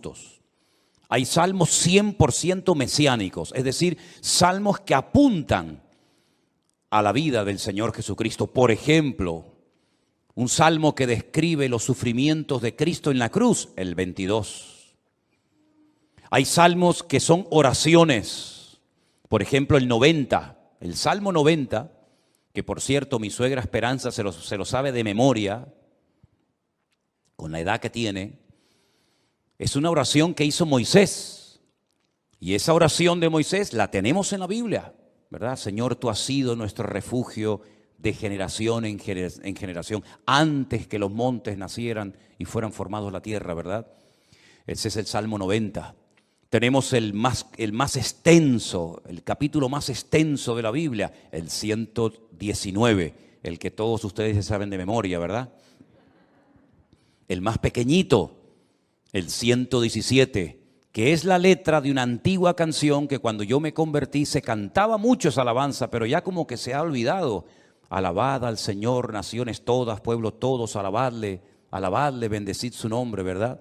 justos. Hay salmos 100% mesiánicos, es decir, salmos que apuntan a la vida del Señor Jesucristo. Por ejemplo, un salmo que describe los sufrimientos de Cristo en la cruz, el 22. Hay salmos que son oraciones, por ejemplo el 90, el Salmo 90, que por cierto mi suegra Esperanza se lo sabe de memoria, con la edad que tiene. Es una oración que hizo Moisés, y esa oración de Moisés la tenemos en la Biblia, ¿verdad? Señor, tú has sido nuestro refugio de generación en generación, antes que los montes nacieran y fueran formados la tierra, ¿verdad? Ese es el Salmo 90. Tenemos el más extenso, el capítulo más extenso de la Biblia, el 119, el que todos ustedes saben de memoria, ¿verdad? El más pequeñito, el 117, que es la letra de una antigua canción que cuando yo me convertí se cantaba mucho esa alabanza, pero ya como que se ha olvidado. Alabad al Señor, naciones todas, pueblos todos, alabadle, alabadle, bendecid su nombre, ¿verdad?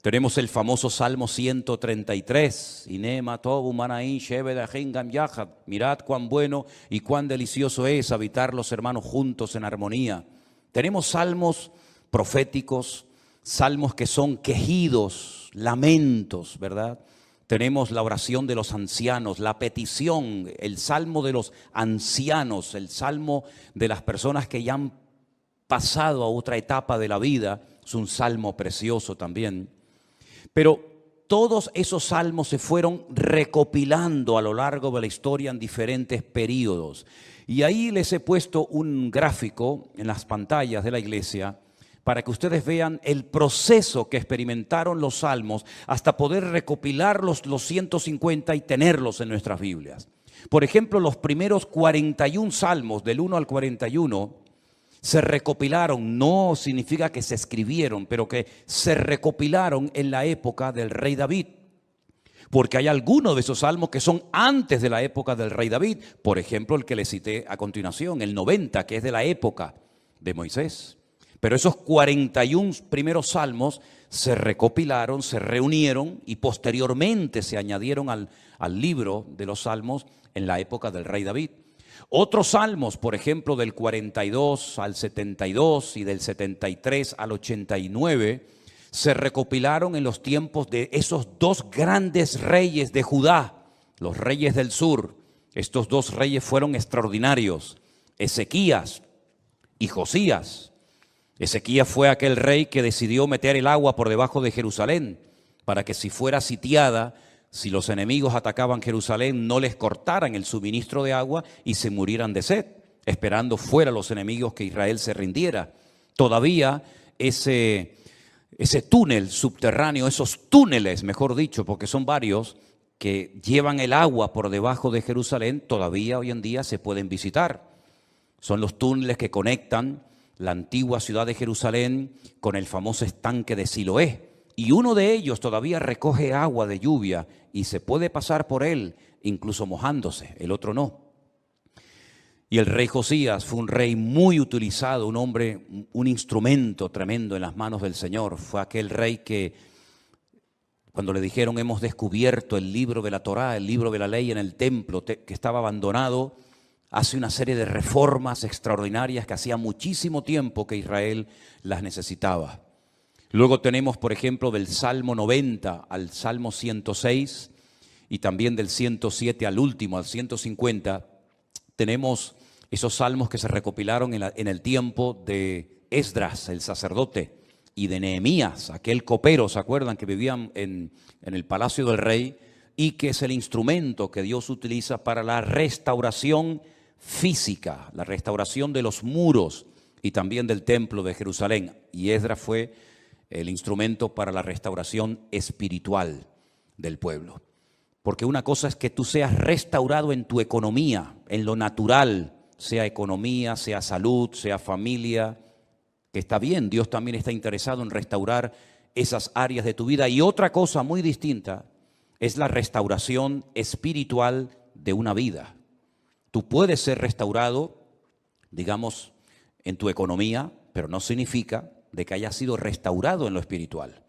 Tenemos el famoso Salmo 133, Inema tobu manaín shebedahim gam yahad. Mirad cuán bueno y cuán delicioso es habitar los hermanos juntos en armonía. Tenemos salmos proféticos, salmos que son quejidos, lamentos, ¿verdad? Tenemos la oración de los ancianos, la petición, el salmo de los ancianos, el salmo de las personas que ya han pasado a otra etapa de la vida. Es un salmo precioso también. Pero todos esos salmos se fueron recopilando a lo largo de la historia en diferentes periodos. Y ahí les he puesto un gráfico en las pantallas de la iglesia para que ustedes vean el proceso que experimentaron los salmos hasta poder recopilar los 150 y tenerlos en nuestras Biblias. Por ejemplo, los primeros 41 salmos, del 1 al 41, se recopilaron, no significa que se escribieron, pero que se recopilaron en la época del rey David. Porque hay algunos de esos salmos que son antes de la época del rey David. Por ejemplo, el que le cité a continuación, el 90, que es de la época de Moisés. Pero esos 41 primeros salmos se recopilaron, se reunieron y posteriormente se añadieron al libro de los salmos en la época del rey David. Otros salmos, por ejemplo, del 42 al 72 y del 73 al 89, se recopilaron en los tiempos de esos dos grandes reyes de Judá, los reyes del sur. Estos dos reyes fueron extraordinarios, Ezequías y Josías. Ezequías fue aquel rey que decidió meter el agua por debajo de Jerusalén para que si fuera sitiada, si los enemigos atacaban Jerusalén, no les cortaran el suministro de agua y se murieran de sed, esperando fuera los enemigos que Israel se rindiera. Todavía ese túnel subterráneo, esos túneles, mejor dicho, porque son varios, que llevan el agua por debajo de Jerusalén, todavía hoy en día se pueden visitar. Son los túneles que conectan la antigua ciudad de Jerusalén con el famoso estanque de Siloé. Y uno de ellos todavía recoge agua de lluvia y se puede pasar por él, incluso mojándose, el otro no. Y el rey Josías fue un rey muy utilizado, un hombre, un instrumento tremendo en las manos del Señor. Fue aquel rey que, cuando le dijeron hemos descubierto el libro de la Torá, el libro de la ley en el templo que estaba abandonado, hace una serie de reformas extraordinarias que hacía muchísimo tiempo que Israel las necesitaba. Luego tenemos, por ejemplo, del Salmo 90 al Salmo 106 y también del 107 al último, al 150, tenemos esos salmos que se recopilaron en el tiempo de Esdras, el sacerdote, y de Nehemías, aquel copero, ¿se acuerdan? Que vivían en el palacio del rey y que es el instrumento que Dios utiliza para la restauración física, la restauración de los muros y también del templo de Jerusalén. Y Esdras fue el instrumento para la restauración espiritual del pueblo. Porque una cosa es que tú seas restaurado en tu economía, en lo natural, sea economía, sea salud, sea familia, que está bien, Dios también está interesado en restaurar esas áreas de tu vida. Y otra cosa muy distinta es la restauración espiritual de una vida. Tú puedes ser restaurado, digamos, en tu economía, pero no significa de que hayas sido restaurado en lo espiritual.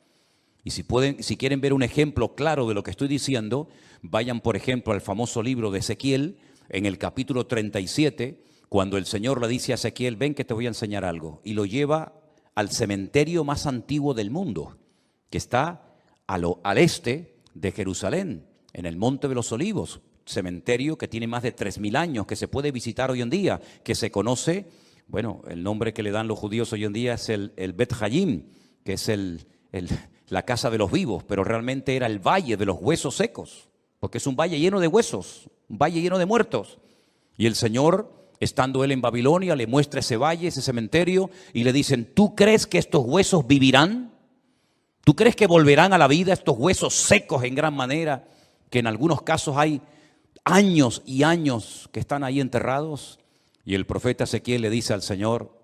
Y si quieren ver un ejemplo claro de lo que estoy diciendo, vayan por ejemplo al famoso libro de Ezequiel, en el capítulo 37, cuando el Señor le dice a Ezequiel, ven que te voy a enseñar algo, y lo lleva al cementerio más antiguo del mundo, que está al este de Jerusalén, en el Monte de los Olivos, cementerio que tiene más de 3000 años, que se puede visitar hoy en día, que se conoce, bueno, el nombre que le dan los judíos hoy en día es el Bet Hayim, que es la casa de los vivos, pero realmente era el valle de los huesos secos, porque es un valle lleno de huesos, un valle lleno de muertos. Y el Señor, estando él en Babilonia, le muestra ese valle, ese cementerio, y le dicen, ¿tú crees que estos huesos vivirán? ¿Tú crees que volverán a la vida estos huesos secos en gran manera, que en algunos casos hay años y años que están ahí enterrados? Y el profeta Ezequiel le dice al Señor,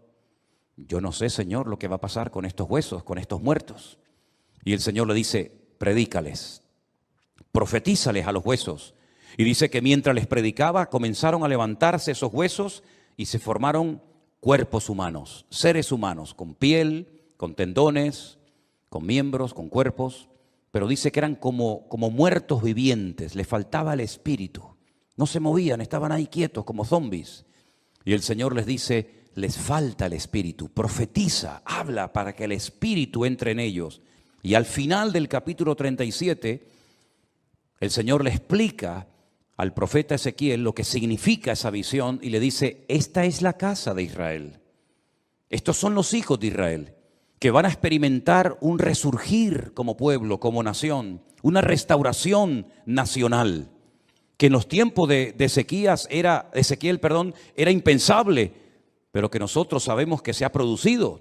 yo no sé, Señor, lo que va a pasar con estos huesos, con estos muertos. Y el Señor le dice, predícales, profetízales a los huesos. Y dice que mientras les predicaba, comenzaron a levantarse esos huesos y se formaron cuerpos humanos, seres humanos, con piel, con tendones, con miembros, con cuerpos. Pero dice que eran como muertos vivientes, les faltaba el espíritu. No se movían, estaban ahí quietos como zombies. Y el Señor les dice, les falta el espíritu, profetiza, habla para que el espíritu entre en ellos. Y al final del capítulo 37, el Señor le explica al profeta Ezequiel lo que significa esa visión y le dice, esta es la casa de Israel. Estos son los hijos de Israel, que van a experimentar un resurgir como pueblo, como nación, una restauración nacional, que en los tiempos de Ezequiel era impensable, pero que nosotros sabemos que se ha producido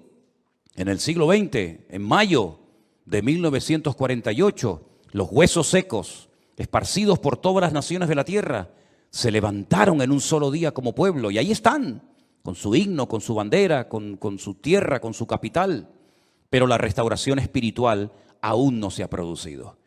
en el siglo XX, en mayo de 1948, los huesos secos, esparcidos por todas las naciones de la tierra, se levantaron en un solo día como pueblo, y ahí están, con su himno, con su bandera, con su tierra, con su capital. Pero la restauración espiritual aún no se ha producido.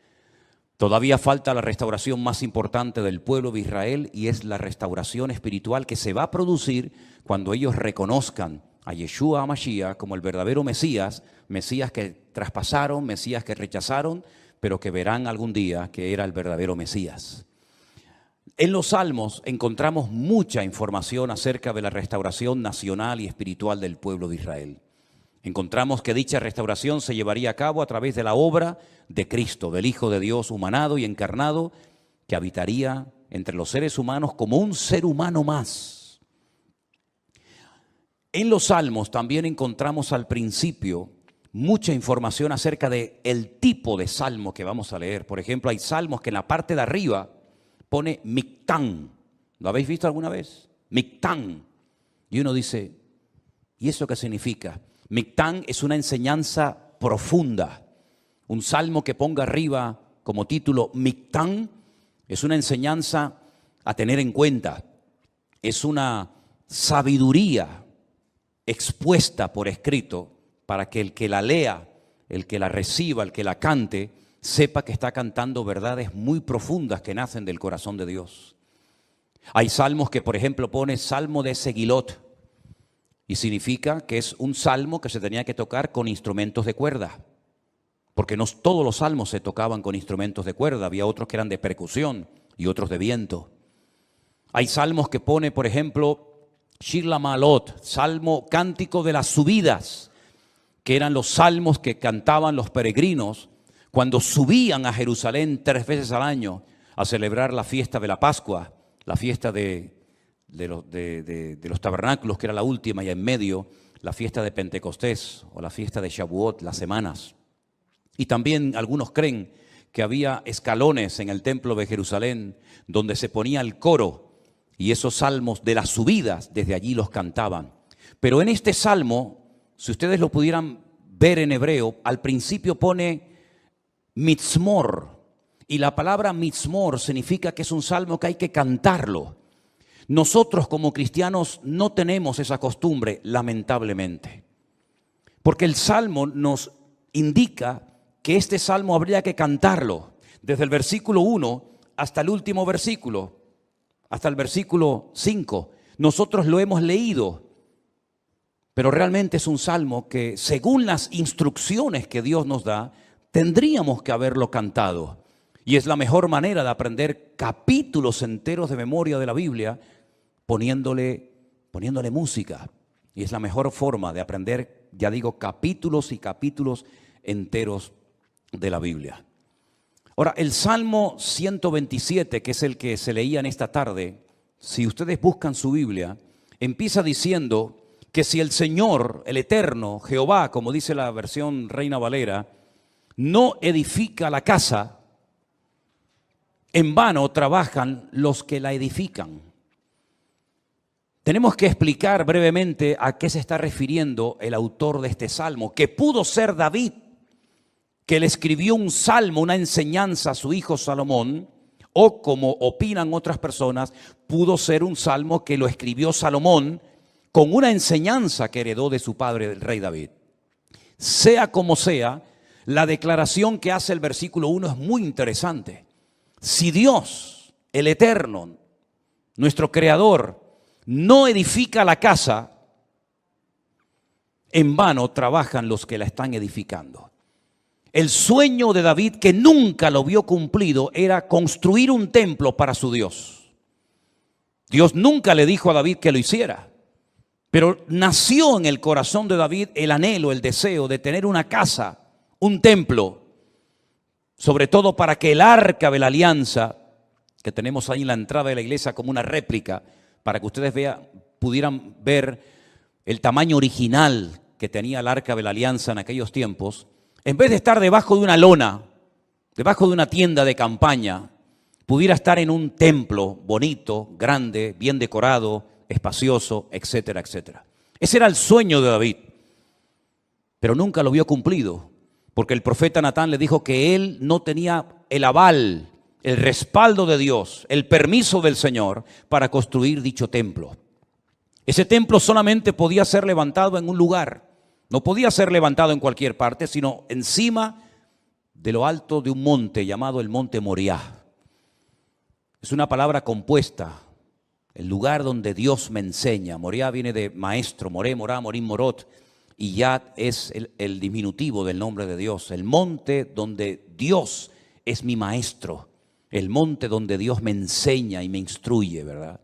Todavía falta la restauración más importante del pueblo de Israel, y es la restauración espiritual que se va a producir cuando ellos reconozcan a Yeshua HaMashiach como el verdadero Mesías, Mesías que traspasaron, Mesías que rechazaron, pero que verán algún día que era el verdadero Mesías. En los Salmos encontramos mucha información acerca de la restauración nacional y espiritual del pueblo de Israel. Encontramos que dicha restauración se llevaría a cabo a través de la obra de Cristo, del Hijo de Dios humanado y encarnado, que habitaría entre los seres humanos como un ser humano más. En los Salmos también encontramos al principio mucha información acerca del tipo de salmo que vamos a leer. Por ejemplo, hay salmos que en la parte de arriba pone Mictán. ¿Lo habéis visto alguna vez? Mictán. Y uno dice, ¿y eso qué significa? Mictán es una enseñanza profunda. Un salmo que ponga arriba como título Mictán es una enseñanza a tener en cuenta. Es una sabiduría expuesta por escrito para que el que la lea, el que la reciba, el que la cante, sepa que está cantando verdades muy profundas que nacen del corazón de Dios. Hay salmos que, por ejemplo, pone Salmo de Segilot, y significa que es un salmo que se tenía que tocar con instrumentos de cuerda, porque no todos los salmos se tocaban con instrumentos de cuerda, había otros que eran de percusión y otros de viento. Hay salmos que pone, por ejemplo, Shir LaMa'alot, salmo cántico de las subidas, que eran los salmos que cantaban los peregrinos cuando subían a Jerusalén 3 veces al año a celebrar la fiesta de la Pascua, la fiesta de los tabernáculos, que era la última, y en medio la fiesta de Pentecostés o la fiesta de Shavuot, las semanas. Y también algunos creen que había escalones en el templo de Jerusalén donde se ponía el coro, y esos salmos de las subidas desde allí los cantaban. Pero en este salmo, si ustedes lo pudieran ver en hebreo, al principio pone mitzmor, y la palabra mitzmor significa que es un salmo que hay que cantarlo. Nosotros como cristianos no tenemos esa costumbre, lamentablemente, porque el salmo nos indica que este salmo habría que cantarlo desde el versículo 1 hasta el último versículo, hasta el versículo 5. Nosotros lo hemos leído, pero realmente es un salmo que, según las instrucciones que Dios nos da, tendríamos que haberlo cantado. Y es la mejor manera de aprender capítulos enteros de memoria de la Biblia poniéndole música. Y es la mejor forma de aprender, ya digo, capítulos y capítulos enteros de la Biblia. Ahora, el Salmo 127, que es el que se leía en esta tarde, si ustedes buscan su Biblia, empieza diciendo que si el Señor, el Eterno, Jehová, como dice la versión Reina Valera, no edifica la casa, en vano trabajan los que la edifican. Tenemos que explicar brevemente a qué se está refiriendo el autor de este salmo, que pudo ser David, que le escribió un salmo, una enseñanza a su hijo Salomón, o como opinan otras personas, pudo ser un salmo que lo escribió Salomón con una enseñanza que heredó de su padre, el rey David. Sea como sea, la declaración que hace el versículo 1 es muy interesante. Si Dios, el Eterno, nuestro Creador, no edifica la casa, en vano trabajan los que la están edificando. El sueño de David, que nunca lo vio cumplido, era construir un templo para su Dios. Dios nunca le dijo a David que lo hiciera, pero nació en el corazón de David el anhelo, el deseo de tener una casa, un templo, sobre todo para que el arca de la alianza, que tenemos ahí en la entrada de la iglesia como una réplica, para que ustedes pudieran ver el tamaño original que tenía el arca de la alianza en aquellos tiempos, en vez de estar debajo de una lona, debajo de una tienda de campaña, pudiera estar en un templo bonito, grande, bien decorado, espacioso, etcétera, etcétera. Ese era el sueño de David, pero nunca lo vio cumplido, porque el profeta Natán le dijo que él no tenía el aval, el respaldo de Dios, el permiso del Señor para construir dicho templo. Ese templo solamente podía ser levantado en un lugar. No podía ser levantado en cualquier parte, sino encima de lo alto de un monte llamado el monte Moriah. Es una palabra compuesta, el lugar donde Dios me enseña. Moriah viene de maestro, Moré, Morá, Morim, Morot, y ya es el diminutivo del nombre de Dios. El monte donde Dios es mi maestro, el monte donde Dios me enseña y me instruye, ¿verdad?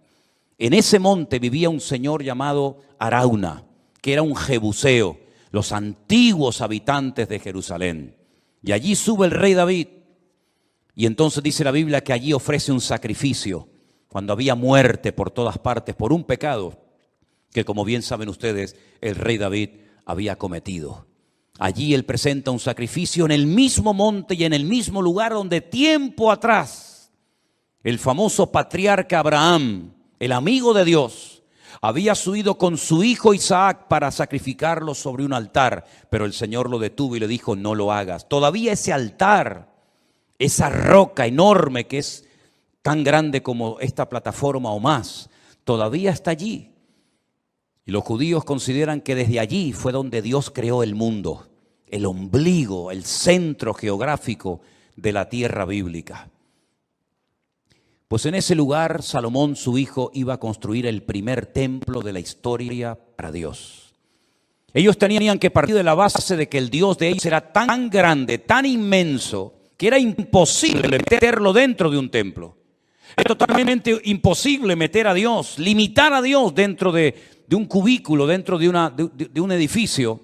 En ese monte vivía un señor llamado Arauna, que era un jebuseo, los antiguos habitantes de Jerusalén. Y allí sube el rey David. Y entonces dice la Biblia que allí ofrece un sacrificio, cuando había muerte por todas partes, por un pecado que, como bien saben ustedes, el rey David había cometido. Allí él presenta un sacrificio en el mismo monte y en el mismo lugar donde tiempo atrás el famoso patriarca Abraham, el amigo de Dios, había subido con su hijo Isaac para sacrificarlo sobre un altar, pero el Señor lo detuvo y le dijo: no lo hagas. Todavía ese altar, esa roca enorme que es tan grande como esta plataforma o más, todavía está allí. Y los judíos consideran que desde allí fue donde Dios creó el mundo, el ombligo, el centro geográfico de la tierra bíblica. Pues en ese lugar Salomón, su hijo, iba a construir el primer templo de la historia para Dios. Ellos tenían que partir de la base de que el Dios de ellos era tan grande, tan inmenso, que era imposible meterlo dentro de un templo. Era totalmente imposible meter a Dios, limitar a Dios dentro de un cubículo, dentro de un edificio,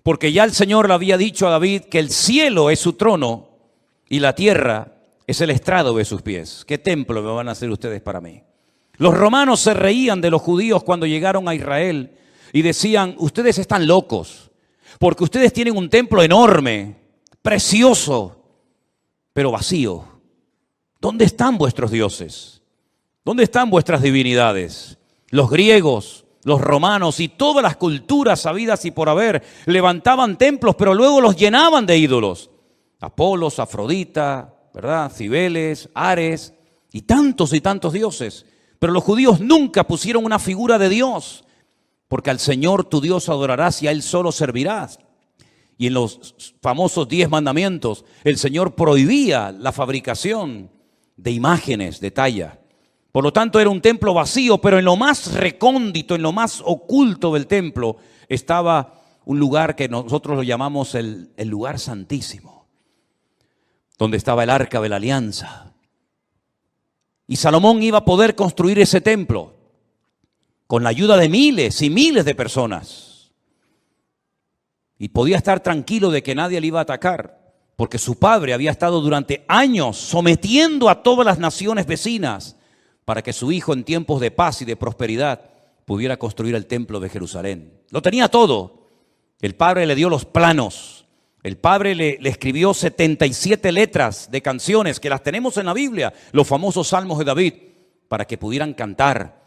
porque ya el Señor le había dicho a David que el cielo es su trono y la tierra es el estrado de sus pies. ¿Qué templo me van a hacer ustedes para mí? Los romanos se reían de los judíos cuando llegaron a Israel y decían: ustedes están locos, porque ustedes tienen un templo enorme, precioso, pero vacío. ¿Dónde están vuestros dioses? ¿Dónde están vuestras divinidades? Los griegos, los romanos y todas las culturas habidas y por haber levantaban templos, pero luego los llenaban de ídolos. Apolos, Afrodita, ¿verdad? Cibeles, Ares y tantos dioses. Pero los judíos nunca pusieron una figura de Dios, porque al Señor tu Dios adorarás y a Él solo servirás. Y en los famosos 10 mandamientos, el Señor prohibía la fabricación de imágenes de talla. Por lo tanto, era un templo vacío, pero en lo más recóndito, en lo más oculto del templo, estaba un lugar que nosotros lo llamamos el lugar santísimo. donde estaba el arca de la alianza. Y Salomón iba a poder construir ese templo con la ayuda de miles y miles de personas. Y podía estar tranquilo de que nadie le iba a atacar, porque su padre había estado durante años sometiendo a todas las naciones vecinas para que su hijo en tiempos de paz y de prosperidad pudiera construir el templo de Jerusalén. Lo tenía todo. El padre le dio los planos. El padre le escribió 77 letras de canciones que las tenemos en la Biblia, los famosos salmos de David, para que pudieran cantar.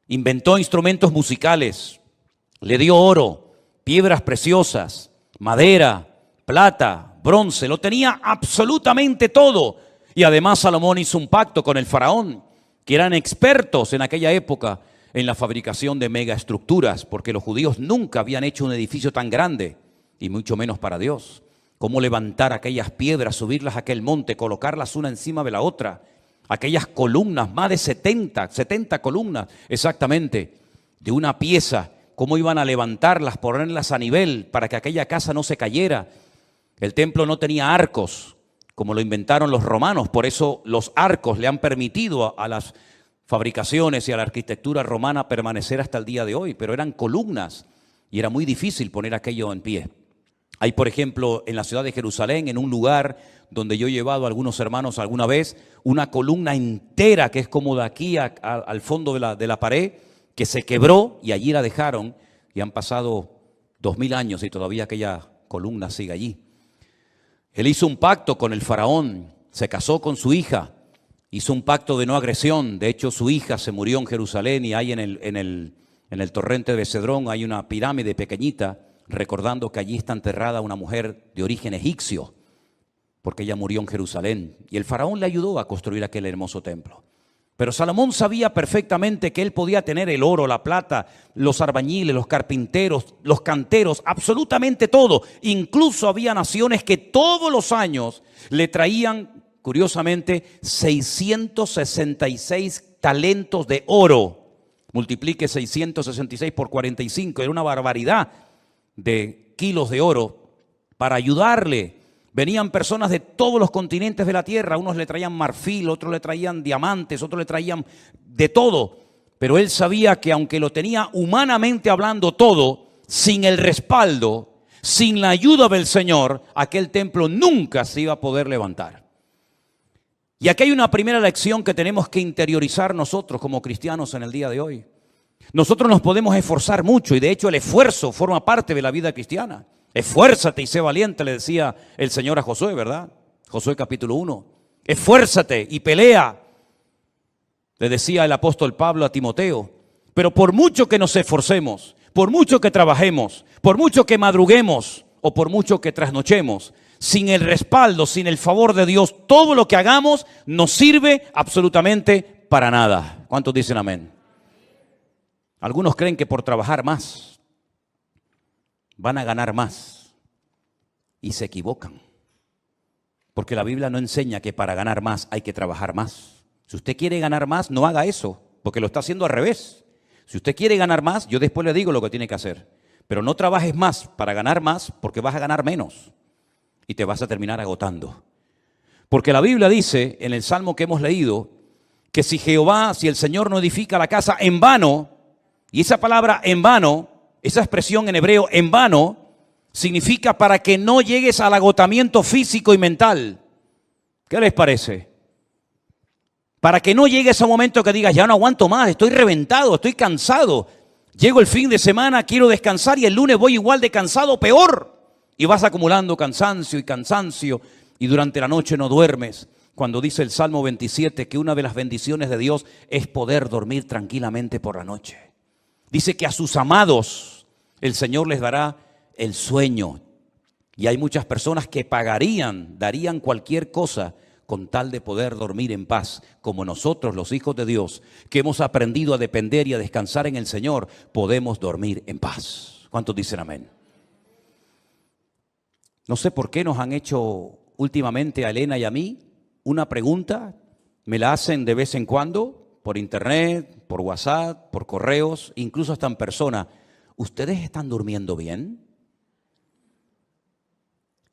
Inventó instrumentos musicales, le dio oro, piedras preciosas, madera, plata, bronce, lo tenía absolutamente todo. Y además Salomón hizo un pacto con el faraón, que eran expertos en aquella época en la fabricación de megaestructuras, porque los judíos nunca habían hecho un edificio tan grande, y mucho menos para Dios. Cómo levantar aquellas piedras, subirlas a aquel monte, colocarlas una encima de la otra. Aquellas columnas, más de 70 columnas exactamente, de una pieza. Cómo iban a levantarlas, ponerlas a nivel para que aquella casa no se cayera. El templo no tenía arcos, como lo inventaron los romanos. Por eso los arcos le han permitido a las fabricaciones y a la arquitectura romana permanecer hasta el día de hoy. Pero eran columnas y era muy difícil poner aquello en pie. Hay, por ejemplo, en la ciudad de Jerusalén, en un lugar donde yo he llevado a algunos hermanos alguna vez, una columna entera que es como de aquí al fondo de la pared, que se quebró y allí la dejaron, y han pasado 2000 años y todavía aquella columna sigue allí. Él hizo un pacto con el faraón, se casó con su hija, hizo un pacto de no agresión. De hecho, su hija se murió en Jerusalén, y hay en el torrente de Cedrón hay una pirámide pequeñita, recordando que allí está enterrada una mujer de origen egipcio, porque ella murió en Jerusalén. Y el faraón le ayudó a construir aquel hermoso templo. Pero Salomón sabía perfectamente que él podía tener el oro, la plata, los albañiles, los carpinteros, los canteros, absolutamente todo. Incluso había naciones que todos los años le traían, curiosamente, 666 talentos de oro. Multiplique 666 por 45, era una barbaridad de kilos de oro para ayudarle. Venían personas de todos los continentes de la tierra, unos le traían marfil, otros le traían diamantes, otros le traían de todo. Pero él sabía que aunque lo tenía humanamente hablando todo, sin el respaldo, sin la ayuda del Señor, aquel templo nunca se iba a poder levantar. Y aquí hay una primera lección que tenemos que interiorizar nosotros como cristianos en el día de hoy. Nosotros nos podemos esforzar mucho, y de hecho el esfuerzo forma parte de la vida cristiana. Esfuérzate y sé valiente, le decía el Señor a Josué, ¿verdad? Josué capítulo 1. Esfuérzate y pelea, le decía el apóstol Pablo a Timoteo. Pero por mucho que nos esforcemos, por mucho que trabajemos, por mucho que madruguemos o por mucho que trasnochemos, sin el respaldo, sin el favor de Dios, todo lo que hagamos no sirve absolutamente para nada. ¿Cuántos dicen amén? Algunos creen que por trabajar más van a ganar más, y se equivocan, porque la Biblia no enseña que para ganar más hay que trabajar más. Si usted quiere ganar más, no haga eso, porque lo está haciendo al revés. Si usted quiere ganar más, yo después le digo lo que tiene que hacer, pero no trabajes más para ganar más, porque vas a ganar menos y te vas a terminar agotando. Porque la Biblia dice en el Salmo que hemos leído que si el Señor no edifica la casa, en vano. Y esa palabra en vano, esa expresión en hebreo, en vano, significa para que no llegues al agotamiento físico y mental. ¿Qué les parece? Para que no llegues a un momento que digas, ya no aguanto más, estoy reventado, estoy cansado. Llego el fin de semana, quiero descansar, y el lunes voy igual de cansado, peor. Y vas acumulando cansancio, y durante la noche no duermes. Cuando dice el Salmo 27 que una de las bendiciones de Dios es poder dormir tranquilamente por la noche. Dice que a sus amados el Señor les dará el sueño. Y hay muchas personas que darían cualquier cosa con tal de poder dormir en paz, como nosotros, los hijos de Dios, que hemos aprendido a depender y a descansar en el Señor, podemos dormir en paz. ¿Cuántos dicen amén? No sé por qué nos han hecho últimamente a Elena y a mí una pregunta, me la hacen de vez en cuando, por internet, por WhatsApp, por correos, incluso hasta en persona. ¿Ustedes están durmiendo bien?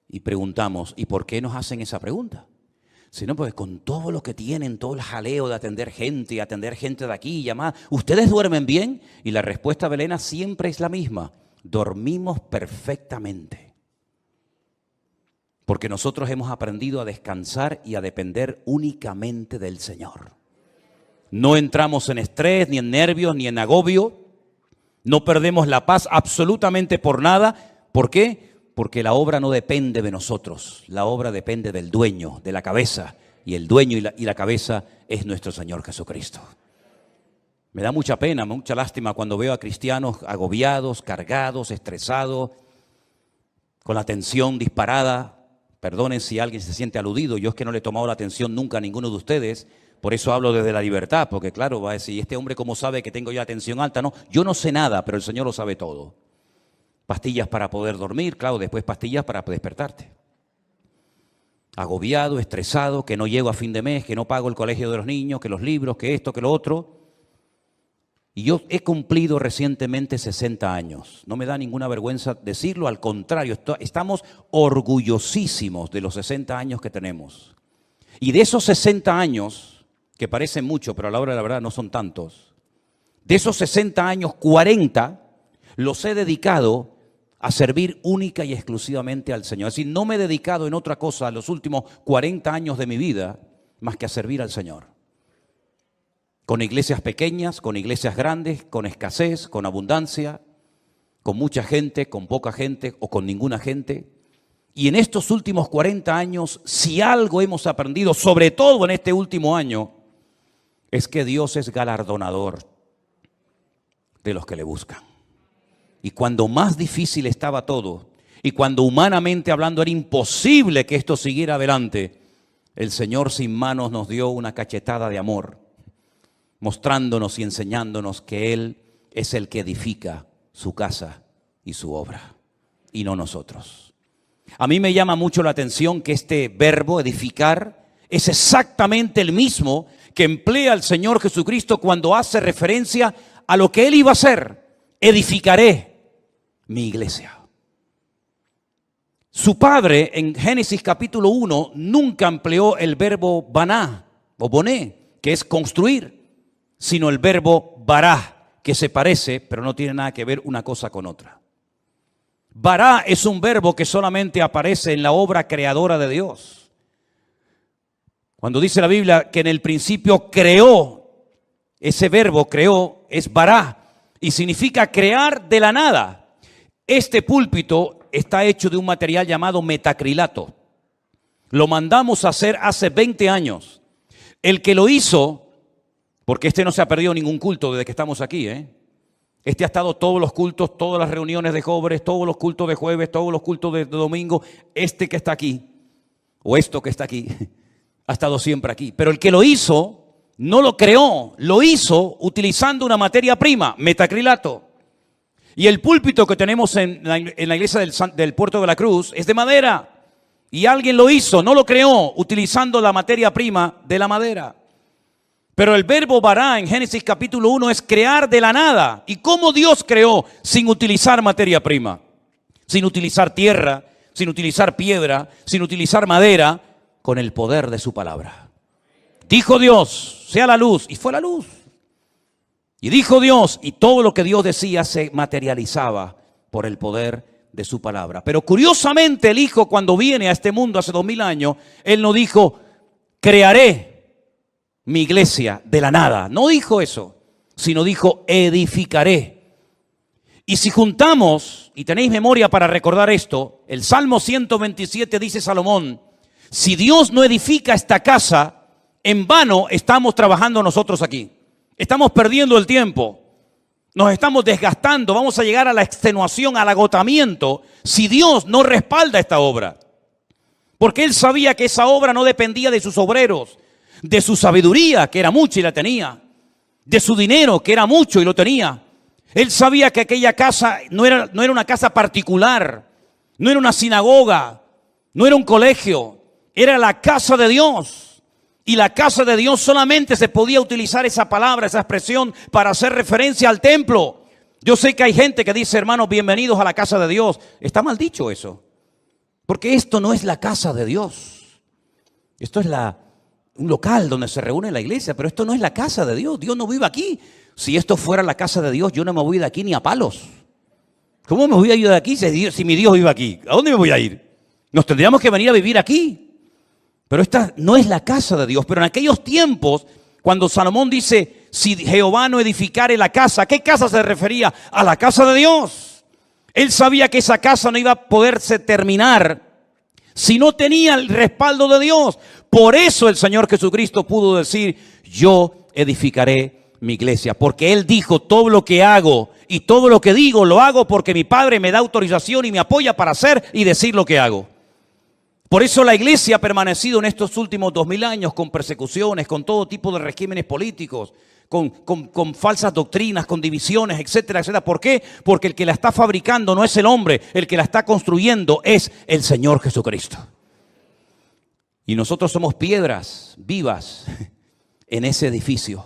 Y preguntamos, ¿y por qué nos hacen esa pregunta? Sino pues con todo lo que tienen, todo el jaleo de atender gente de aquí y llamar, ¿ustedes duermen bien? Y la respuesta de Elena siempre es la misma: dormimos perfectamente. Porque nosotros hemos aprendido a descansar y a depender únicamente del Señor. No entramos en estrés, ni en nervios, ni en agobio. No perdemos la paz absolutamente por nada. ¿Por qué? Porque la obra no depende de nosotros. La obra depende del dueño, de la cabeza. Y el dueño y la cabeza es nuestro Señor Jesucristo. Me da mucha pena, mucha lástima cuando veo a cristianos agobiados, cargados, estresados, con la tensión disparada. Perdonen si alguien se siente aludido. Yo es que no le he tomado la atención nunca a ninguno de ustedes. Por eso hablo desde la libertad, porque claro, va a decir, ¿este hombre cómo sabe que tengo yo la tensión alta? No, yo no sé nada, pero el Señor lo sabe todo. Pastillas para poder dormir, claro, después pastillas para despertarte. Agobiado, estresado, que no llego a fin de mes, que no pago el colegio de los niños, que los libros, que esto, que lo otro. Y yo he cumplido recientemente 60 años. No me da ninguna vergüenza decirlo, al contrario, estamos orgullosísimos de los 60 años que tenemos. Y de esos 60 años, que parecen mucho, pero a la hora de la verdad no son tantos, de esos 60 años, 40 los he dedicado a servir única y exclusivamente al Señor. Es decir, no me he dedicado en otra cosa los últimos 40 años de mi vida más que a servir al Señor. Con iglesias pequeñas, con iglesias grandes, con escasez, con abundancia, con mucha gente, con poca gente o con ninguna gente. Y en estos últimos 40 años, si algo hemos aprendido, sobre todo en este último año, es que Dios es galardonador de los que le buscan. Y cuando más difícil estaba todo, y cuando humanamente hablando era imposible que esto siguiera adelante, el Señor sin manos nos dio una cachetada de amor, mostrándonos y enseñándonos que Él es el que edifica su casa y su obra, y no nosotros. A mí me llama mucho la atención que este verbo, edificar, es exactamente el mismo que emplea el Señor Jesucristo cuando hace referencia a lo que Él iba a hacer. Edificaré mi iglesia. Su padre en Génesis capítulo 1 nunca empleó el verbo baná o boné, que es construir, sino el verbo bará, que se parece, pero no tiene nada que ver una cosa con otra. Bará es un verbo que solamente aparece en la obra creadora de Dios. Cuando dice la Biblia que en el principio creó, ese verbo creó es bará y significa crear de la nada. Este púlpito está hecho de un material llamado metacrilato. Lo mandamos a hacer hace 20 años. El que lo hizo, porque este no se ha perdido ningún culto desde que estamos aquí, Este ha estado todos los cultos, todas las reuniones de jóvenes, todos los cultos de jueves, todos los cultos de domingo. Este que está aquí, o esto que está aquí, ha estado siempre aquí. Pero el que lo hizo, no lo creó, lo hizo utilizando una materia prima, metacrilato. Y el púlpito que tenemos en la iglesia del Puerto de la Cruz es de madera. Y alguien lo hizo, no lo creó, utilizando la materia prima de la madera. Pero el verbo bará en Génesis capítulo 1 es crear de la nada. ¿Y cómo Dios creó sin utilizar materia prima? Sin utilizar tierra, sin utilizar piedra, sin utilizar madera, con el poder de su palabra. Dijo Dios, sea la luz, y fue la luz. Y dijo Dios, y todo lo que Dios decía se materializaba por el poder de su palabra. Pero curiosamente el Hijo, cuando viene a este mundo hace 2000 años, Él no dijo, crearé mi iglesia de la nada. No dijo eso, sino dijo, edificaré. Y si juntamos, y tenéis memoria para recordar esto, el Salmo 127 dice Salomón, si Dios no edifica esta casa, en vano estamos trabajando nosotros aquí. Estamos perdiendo el tiempo. Nos estamos desgastando. Vamos a llegar a la extenuación, al agotamiento, si Dios no respalda esta obra. Porque Él sabía que esa obra no dependía de sus obreros, de su sabiduría, que era mucha y la tenía, de su dinero, que era mucho y lo tenía. Él sabía que aquella casa no era una casa particular, no era una sinagoga, no era un colegio. Era la casa de Dios. Y la casa de Dios solamente se podía utilizar esa palabra, esa expresión para hacer referencia al templo. Yo sé que hay gente que dice, hermanos, bienvenidos a la casa de Dios. Está mal dicho eso. Porque esto no es la casa de Dios. Esto es un local donde se reúne la iglesia, pero esto no es la casa de Dios. Dios no vive aquí. Si esto fuera la casa de Dios, yo no me voy de aquí ni a palos. ¿Cómo me voy a ir de aquí si mi Dios vive aquí? ¿A dónde me voy a ir? Nos tendríamos que venir a vivir aquí. Pero esta no es la casa de Dios. Pero en aquellos tiempos, cuando Salomón dice, si Jehová no edificare la casa, ¿a qué casa se refería? A la casa de Dios. Él sabía que esa casa no iba a poderse terminar si no tenía el respaldo de Dios. Por eso el Señor Jesucristo pudo decir, yo edificaré mi iglesia. Porque Él dijo, todo lo que hago y todo lo que digo, lo hago porque mi Padre me da autorización y me apoya para hacer y decir lo que hago. Por eso la iglesia ha permanecido en estos últimos 2000 años con persecuciones, con todo tipo de regímenes políticos, con falsas doctrinas, con divisiones, etcétera, etcétera. ¿Por qué? Porque el que la está fabricando no es el hombre, el que la está construyendo es el Señor Jesucristo. Y nosotros somos piedras vivas en ese edificio,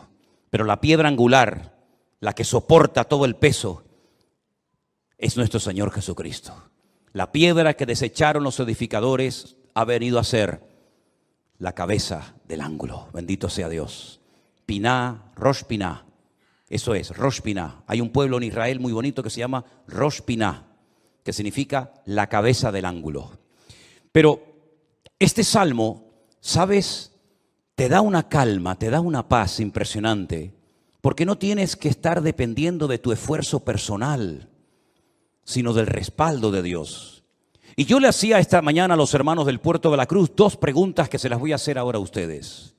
pero la piedra angular, la que soporta todo el peso, es nuestro Señor Jesucristo. La piedra que desecharon los edificadores ha venido a ser la cabeza del ángulo. Bendito sea Dios. Piná, Rosh Piná. Eso es, Rosh Piná. Hay un pueblo en Israel muy bonito que se llama Rosh Piná, que significa la cabeza del ángulo. Pero este salmo, ¿sabes? Te da una calma, te da una paz impresionante, porque no tienes que estar dependiendo de tu esfuerzo personal, sino del respaldo de Dios. Y yo le hacía esta mañana a los hermanos del Puerto de la Cruz 2 preguntas que se las voy a hacer ahora a ustedes.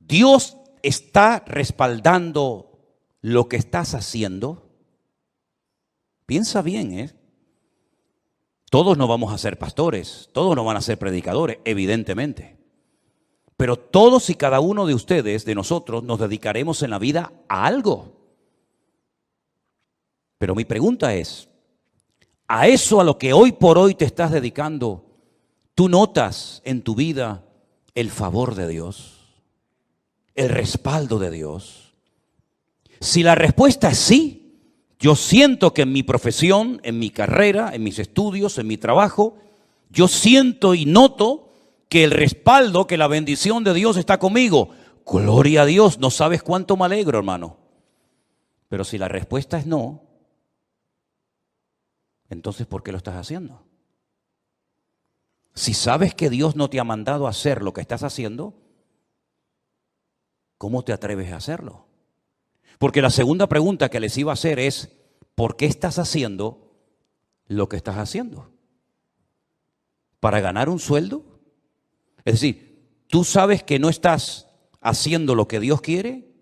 ¿Dios está respaldando lo que estás haciendo? Piensa bien, ¿eh? Todos no vamos a ser pastores, todos no van a ser predicadores, evidentemente. Pero todos y cada uno de ustedes, de nosotros, nos dedicaremos en la vida a algo. Pero mi pregunta es, ¿a eso a lo que hoy por hoy te estás dedicando, tú notas en tu vida el favor de Dios, el respaldo de Dios? Si la respuesta es sí, yo siento que en mi profesión, en mi carrera, en mis estudios, en mi trabajo, yo siento y noto que el respaldo, que la bendición de Dios está conmigo. Gloria a Dios, no sabes cuánto me alegro, hermano. Pero si la respuesta es no, entonces, ¿por qué lo estás haciendo? Si sabes que Dios no te ha mandado a hacer lo que estás haciendo, ¿cómo te atreves a hacerlo? Porque la segunda pregunta que les iba a hacer es, ¿por qué estás haciendo lo que estás haciendo? ¿Para ganar un sueldo? Es decir, ¿tú sabes que no estás haciendo lo que Dios quiere?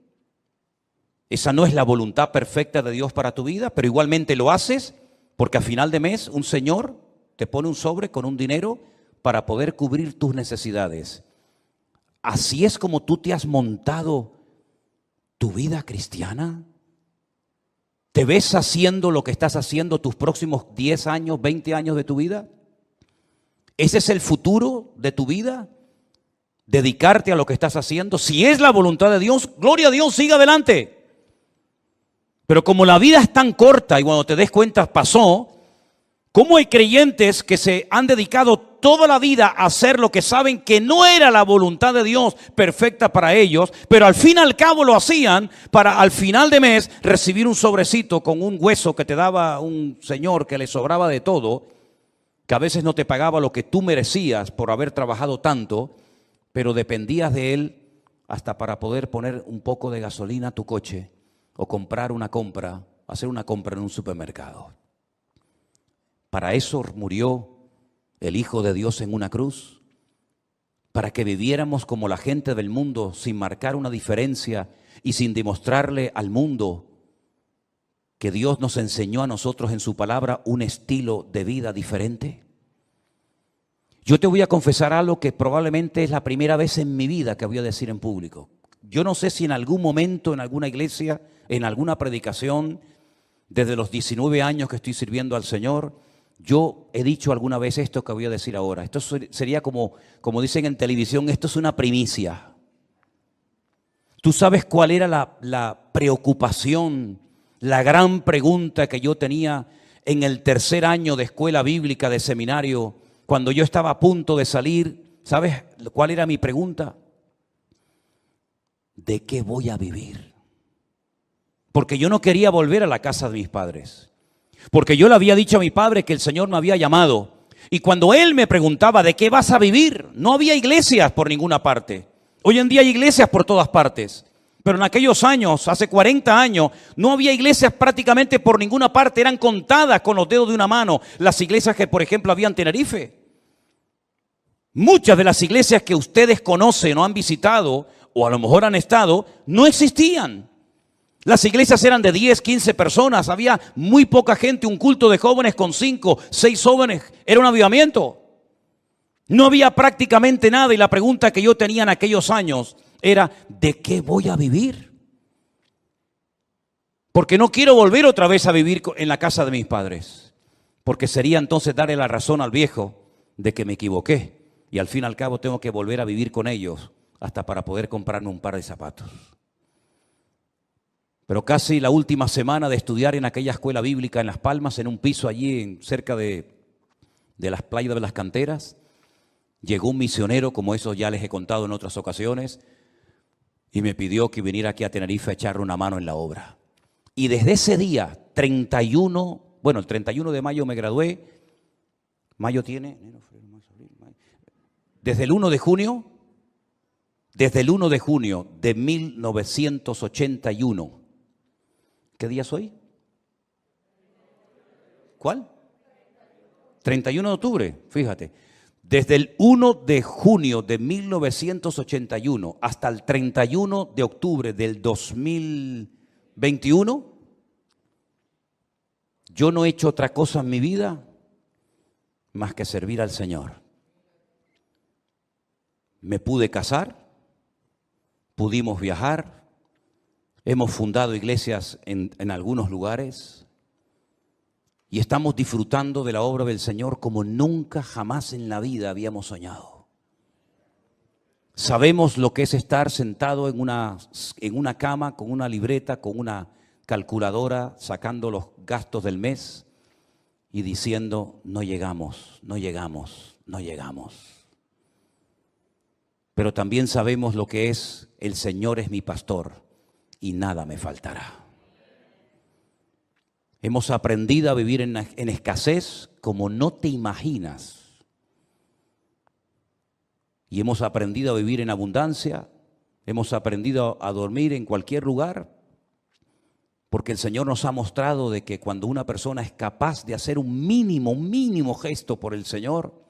Esa no es la voluntad perfecta de Dios para tu vida, pero igualmente lo haces. Porque a final de mes un señor te pone un sobre con un dinero para poder cubrir tus necesidades. ¿Así es como tú te has montado tu vida cristiana? ¿Te ves haciendo lo que estás haciendo tus próximos 10 años, 20 años de tu vida? ¿Ese es el futuro de tu vida? ¿Dedicarte a lo que estás haciendo? Si es la voluntad de Dios, gloria a Dios, siga adelante. Pero como la vida es tan corta y cuando te des cuenta pasó, ¿cómo hay creyentes que se han dedicado toda la vida a hacer lo que saben que no era la voluntad de Dios perfecta para ellos, pero al fin y al cabo lo hacían para al final de mes recibir un sobrecito con un hueso que te daba un señor que le sobraba de todo, que a veces no te pagaba lo que tú merecías por haber trabajado tanto, pero dependías de él hasta para poder poner un poco de gasolina a tu coche o hacer una compra en un supermercado? Para eso murió el Hijo de Dios en una cruz, para que viviéramos como la gente del mundo, sin marcar una diferencia y sin demostrarle al mundo que Dios nos enseñó a nosotros en su palabra un estilo de vida diferente. Yo te voy a confesar algo que probablemente es la primera vez en mi vida que voy a decir en público. Yo no sé si en algún momento, en alguna iglesia, en alguna predicación, desde los 19 años que estoy sirviendo al Señor, yo he dicho alguna vez esto que voy a decir ahora. Esto sería como dicen en televisión, esto es una primicia. ¿Tú sabes cuál era la preocupación, la gran pregunta que yo tenía en el tercer año de escuela bíblica, de seminario, cuando yo estaba a punto de salir? ¿Sabes cuál era mi pregunta? ¿De qué voy a vivir? Porque yo no quería volver a la casa de mis padres. Porque yo le había dicho a mi padre que el Señor me había llamado. Y cuando él me preguntaba, ¿de qué vas a vivir? No había iglesias por ninguna parte. Hoy en día hay iglesias por todas partes. Pero en aquellos años, hace 40 años, no había iglesias prácticamente por ninguna parte. Eran contadas con los dedos de una mano las iglesias que, por ejemplo, había en Tenerife. Muchas de las iglesias que ustedes conocen o han visitado, o a lo mejor han estado, no existían. Las iglesias eran de 10, 15 personas. Había muy poca gente, un culto de jóvenes con 5, 6 jóvenes. Era un avivamiento. No había prácticamente nada y la pregunta que yo tenía en aquellos años era, ¿de qué voy a vivir? Porque no quiero volver otra vez a vivir en la casa de mis padres. Porque sería entonces darle la razón al viejo de que me equivoqué. Y al fin y al cabo tengo que volver a vivir con ellos hasta para poder comprarme un par de zapatos. Pero casi la última semana de estudiar en aquella escuela bíblica en Las Palmas, en un piso allí cerca de las playas de las canteras, llegó un misionero, como eso ya les he contado en otras ocasiones, y me pidió que viniera aquí a Tenerife a echarle una mano en la obra. Y desde ese día, el 31 de mayo me gradué. Mayo tiene, desde el 1 de junio de 1981. ¿Qué día es hoy? ¿Cuál? 31 de octubre, fíjate. Desde el 1 de junio de 1981 hasta el 31 de octubre del 2021, yo no he hecho otra cosa en mi vida más que servir al Señor. Me pude casar, pudimos viajar, hemos fundado iglesias en algunos lugares. Y estamos disfrutando de la obra del Señor como nunca jamás en la vida habíamos soñado. Sabemos lo que es estar sentado en una cama con una libreta, con una calculadora, sacando los gastos del mes y diciendo, no llegamos, no llegamos, no llegamos. Pero también sabemos lo que es, el Señor es mi pastor y nada me faltará. Hemos aprendido a vivir en escasez como no te imaginas. Y hemos aprendido a vivir en abundancia. Hemos aprendido a dormir en cualquier lugar. Porque el Señor nos ha mostrado de que cuando una persona es capaz de hacer un mínimo gesto por el Señor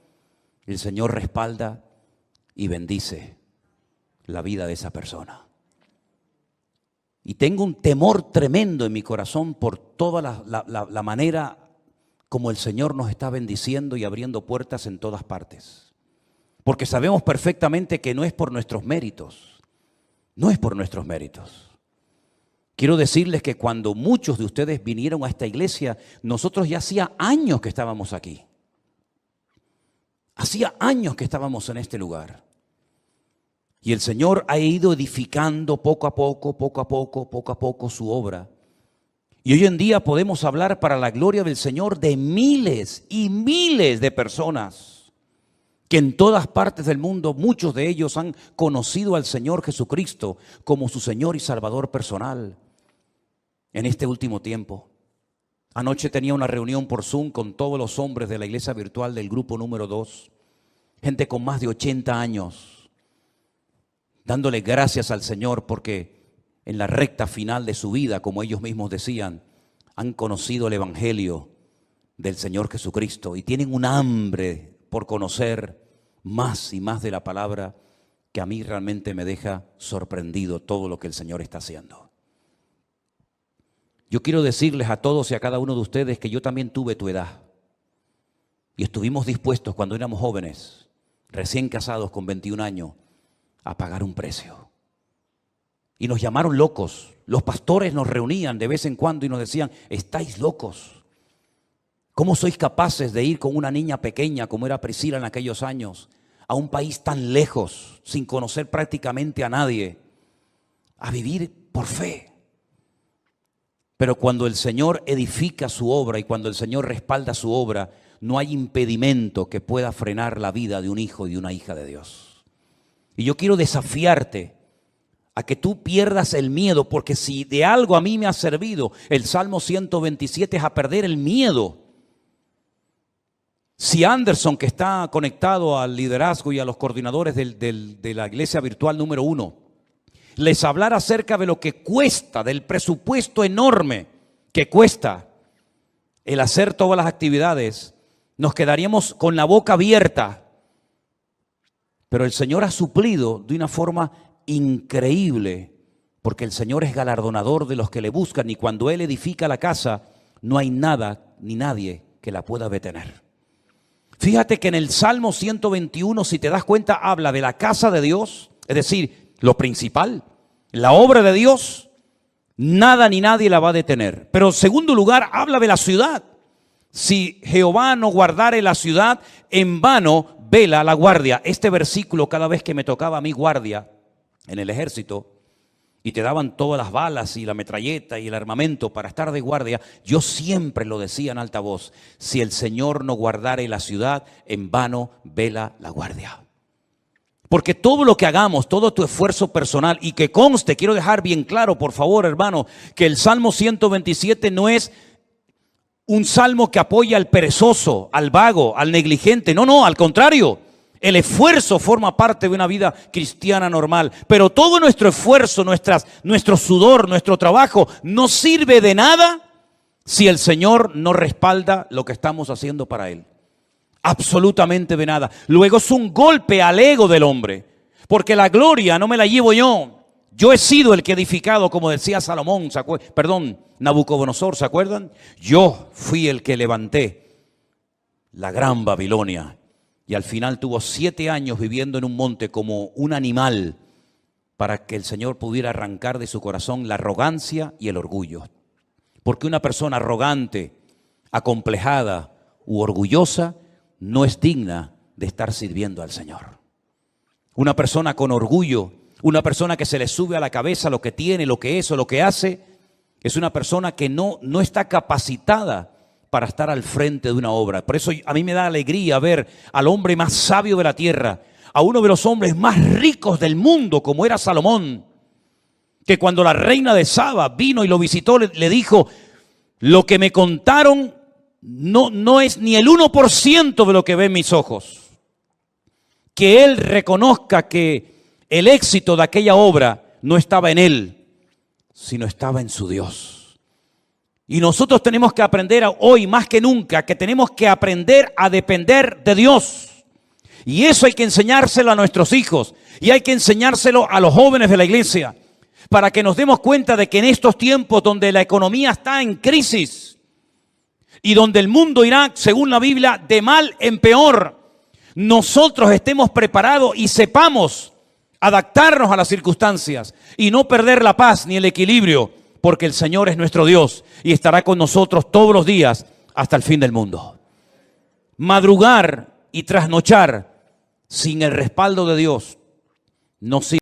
respalda y bendice la vida de esa persona. Y tengo un temor tremendo en mi corazón por toda la manera como el Señor nos está bendiciendo y abriendo puertas en todas partes. Porque sabemos perfectamente que no es por nuestros méritos. No es por nuestros méritos. Quiero decirles que cuando muchos de ustedes vinieron a esta iglesia, nosotros ya hacía años que estábamos aquí. Hacía años que estábamos en este lugar. Y el Señor ha ido edificando poco a poco su obra. Y hoy en día podemos hablar para la gloria del Señor de miles y miles de personas que en todas partes del mundo, muchos de ellos han conocido al Señor Jesucristo como su Señor y Salvador personal en este último tiempo. Anoche tenía una reunión por Zoom con todos los hombres de la iglesia virtual del grupo número 2, gente con más de 80 años. Dándole gracias al Señor porque en la recta final de su vida, como ellos mismos decían, han conocido el Evangelio del Señor Jesucristo y tienen un hambre por conocer más y más de la palabra que a mí realmente me deja sorprendido todo lo que el Señor está haciendo. Yo quiero decirles a todos y a cada uno de ustedes que yo también tuve tu edad y estuvimos dispuestos cuando éramos jóvenes, recién casados con 21 años, a pagar un precio. Y nos llamaron locos. Los pastores nos reunían de vez en cuando y nos decían, estáis locos. ¿Cómo sois capaces de ir con una niña pequeña como era Priscila en aquellos años a un país tan lejos, sin conocer prácticamente a nadie, a vivir por fe? Pero cuando el Señor edifica su obra y cuando el Señor respalda su obra, no hay impedimento que pueda frenar la vida de un hijo y de una hija de Dios. Y yo quiero desafiarte a que tú pierdas el miedo, porque si de algo a mí me ha servido el Salmo 127 es a perder el miedo. Si Anderson, que está conectado al liderazgo y a los coordinadores de la iglesia virtual número 1, les hablara acerca de lo que cuesta, del presupuesto enorme que cuesta el hacer todas las actividades, nos quedaríamos con la boca abierta. Pero el Señor ha suplido de una forma increíble, porque el Señor es galardonador de los que le buscan, y cuando Él edifica la casa, no hay nada ni nadie que la pueda detener. Fíjate que en el Salmo 121, si te das cuenta, habla de la casa de Dios, es decir, lo principal, la obra de Dios, nada ni nadie la va a detener. Pero en segundo lugar, habla de la ciudad. Si Jehová no guardare la ciudad, en vano vela la guardia. Este versículo, cada vez que me tocaba a mí guardia en el ejército, y te daban todas las balas y la metralleta y el armamento para estar de guardia, yo siempre lo decía en alta voz: si el Señor no guardare la ciudad, en vano vela la guardia. Porque todo lo que hagamos, todo tu esfuerzo personal, y que conste, quiero dejar bien claro, por favor, hermano, que el Salmo 127 no es un salmo que apoya al perezoso, al vago, al negligente. No, al contrario. El esfuerzo forma parte de una vida cristiana normal, pero todo nuestro esfuerzo, nuestro sudor, nuestro trabajo no sirve de nada si el Señor no respalda lo que estamos haciendo para Él. Absolutamente de nada. Luego es un golpe al ego del hombre, porque la gloria no me la llevo yo. Yo he sido el que he edificado, como decía Salomón, Nabucodonosor, ¿se acuerdan? Yo fui el que levanté la gran Babilonia. Y al final tuvo 7 años viviendo en un monte como un animal, para que el Señor pudiera arrancar de su corazón la arrogancia y el orgullo. Porque una persona arrogante, acomplejada u orgullosa no es digna de estar sirviendo al Señor. Una persona con orgullo, una persona que se le sube a la cabeza lo que tiene, lo que es o lo que hace, es una persona que no está capacitada para estar al frente de una obra. Por eso a mí me da alegría ver al hombre más sabio de la tierra, a uno de los hombres más ricos del mundo, como era Salomón, que cuando la reina de Saba vino y lo visitó, le dijo: lo que me contaron no es ni el 1% de lo que ven mis ojos. Que él reconozca que el éxito de aquella obra no estaba en él, sino estaba en su Dios. Y nosotros tenemos que aprender hoy más que nunca, que tenemos que aprender a depender de Dios. Y eso hay que enseñárselo a nuestros hijos, y hay que enseñárselo a los jóvenes de la iglesia, para que nos demos cuenta de que en estos tiempos donde la economía está en crisis y donde el mundo irá, según la Biblia, de mal en peor, nosotros estemos preparados y sepamos adaptarnos a las circunstancias y no perder la paz ni el equilibrio, porque el Señor es nuestro Dios y estará con nosotros todos los días hasta el fin del mundo. Madrugar y trasnochar sin el respaldo de Dios no sirve.